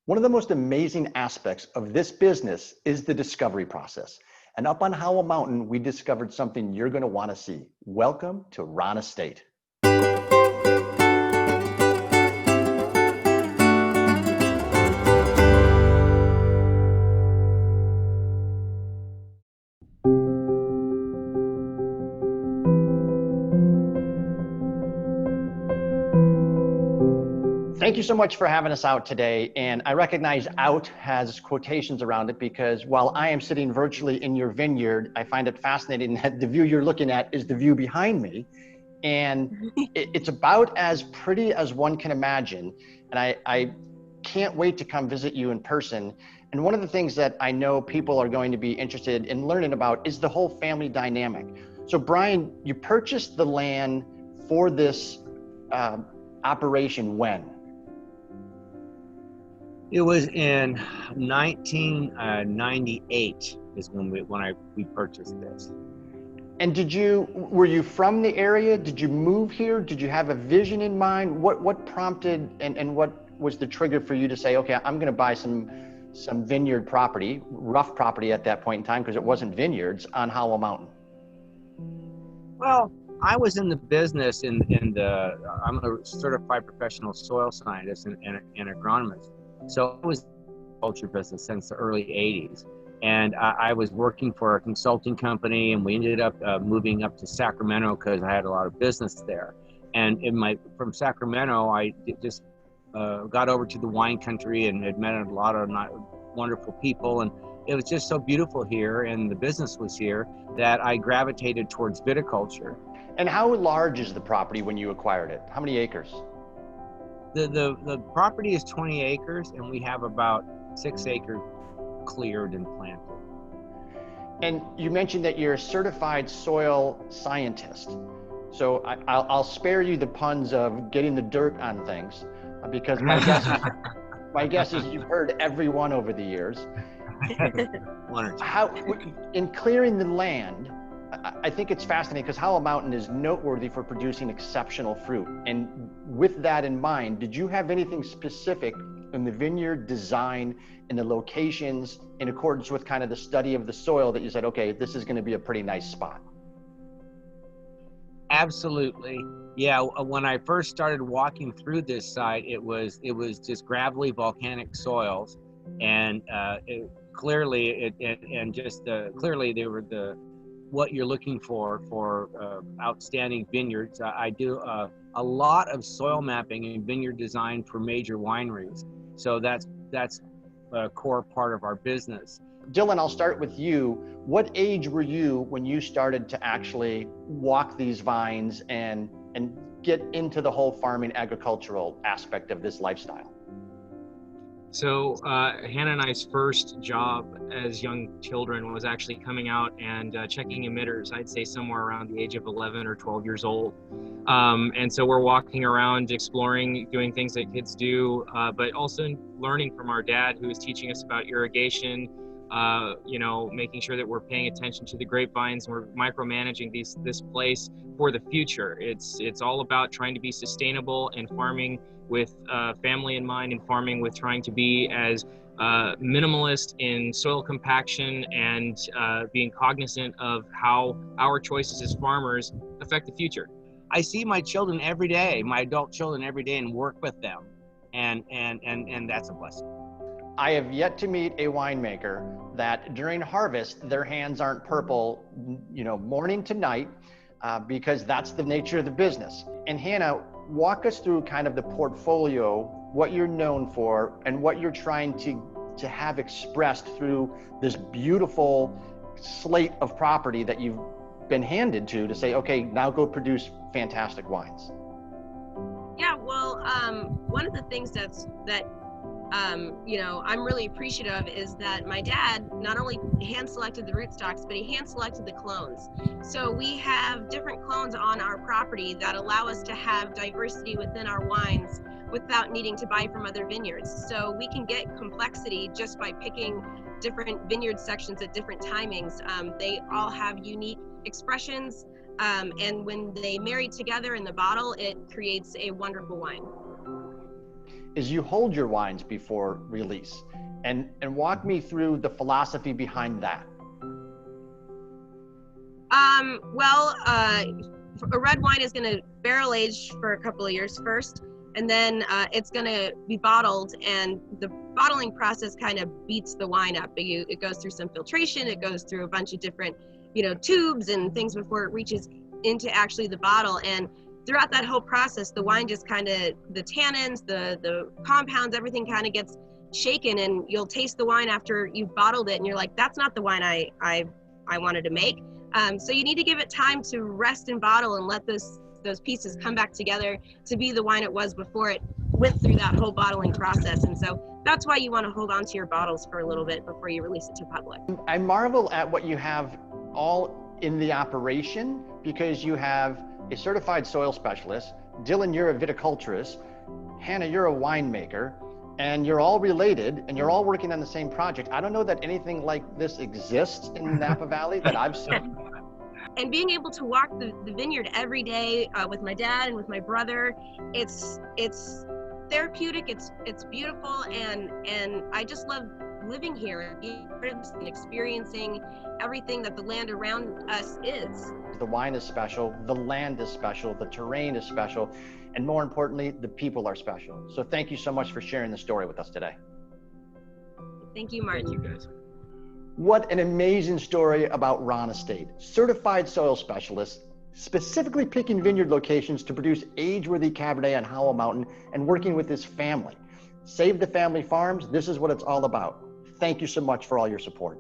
One of the most amazing aspects of this business is the discovery process. And up on Howell Mountain, we discovered something you're going to want to see. Welcome to Rahn Estate. Thank you so much for having us out today. And I recognize out has quotations around it because while I am sitting virtually in your vineyard, I find it fascinating that the view you're looking at is the view behind me. And it's about as pretty as one can imagine. And I can't wait to come visit you in person. And one of the things that I know people are going to be interested in learning about is the whole family dynamic. So Brian, you purchased the land for this operation when? It was in 1998 is when we purchased this. And were you from the area? Did you move here? Did you have a vision in mind? What prompted and what was the trigger for you to say, okay, I'm going to buy some vineyard property, rough property at that point in time, because it wasn't vineyards, on Howell Mountain? Well, I was in the business I'm a certified professional soil scientist and agronomist. So I was in the culture business since the early 80s. And I was working for a consulting company, and we ended up moving up to Sacramento because I had a lot of business there. And from Sacramento, I just got over to the wine country and had met a lot of wonderful people. And it was just so beautiful here, and the business was here, that I gravitated towards viticulture. And how large is the property when you acquired it? How many acres? The property is 20 acres, and we have about 6 acres cleared and planted. And you mentioned that you're a certified soil scientist. So I'll spare you the puns of getting the dirt on things, because my guess is you've heard every one over the years. How, in clearing the land, I think it's fascinating because Howell Mountain is noteworthy for producing exceptional fruit. And with that in mind, did you have anything specific in the vineyard design and the locations in accordance with kind of the study of the soil that you said, okay, this is going to be a pretty nice spot? Absolutely. Yeah, when I first started walking through this site, it was just gravelly volcanic soils, and clearly they were what you're looking for outstanding vineyards. I do a lot of soil mapping and vineyard design for major wineries. So that's a core part of our business. Dylan, I'll start with you. What age were you when you started to actually walk these vines and get into the whole farming agricultural aspect of this lifestyle? So Hannah and I's first job as young children was actually coming out and checking emitters. I'd say somewhere around the age of 11 or 12 years old. And so we're walking around, exploring, doing things that kids do, but also learning from our dad, who was teaching us about irrigation, making sure that we're paying attention to the grapevines, and we're micromanaging this place for the future. It's all about trying to be sustainable and farming with family in mind, and farming with trying to be as minimalist in soil compaction and being cognizant of how our choices as farmers affect the future. I see my children every day, my adult children every day, and work with them, and that's a blessing. I have yet to meet a winemaker that during harvest, their hands aren't purple, morning to night, because that's the nature of the business. And Hannah, walk us through kind of the portfolio, what you're known for, and what you're trying to have expressed through this beautiful slate of property that you've been handed to say, okay, now go produce fantastic wines. Yeah, well, one of the things that I'm really appreciative of is that my dad not only hand selected the rootstocks, but he hand selected the clones. So we have different clones on our property that allow us to have diversity within our wines without needing to buy from other vineyards. So we can get complexity just by picking different vineyard sections at different timings. They all have unique expressions, and when they marry together in the bottle, it creates a wonderful wine. is you hold your wines before release, and walk me through the philosophy behind that. A red wine is going to barrel age for a couple of years first, and then it's going to be bottled, and the bottling process kind of beats the wine up. It goes through some filtration, it goes through a bunch of different, tubes and things before it reaches into actually the bottle. And throughout that whole process, the wine just kind of, the tannins, the compounds, everything kind of gets shaken, and you'll taste the wine after you've bottled it, and you're like, that's not the wine I wanted to make. So you need to give it time to rest and bottle and let those pieces come back together to be the wine it was before it went through that whole bottling process. And so that's why you want to hold on to your bottles for a little bit before you release it to public. I marvel at what you have all in the operation, because you have a certified soil specialist, Dylan, you're a viticulturist, Hannah, you're a winemaker, and you're all related, and you're all working on the same project. I don't know that anything like this exists in Napa Valley that I've seen. And being able to walk the vineyard every day with my dad and with my brother, it's therapeutic, it's beautiful, and I just love living here and experiencing everything that the land around us is. The wine is special, the land is special, the terrain is special, and more importantly, the people are special. So thank you so much for sharing the story with us today. Thank you, Martin. Thank you, guys. What an amazing story about Rahn Estate. Certified soil specialists, specifically picking vineyard locations to produce age-worthy Cabernet on Howell Mountain and working with his family. Save the family farms, this is what it's all about. Thank you so much for all your support.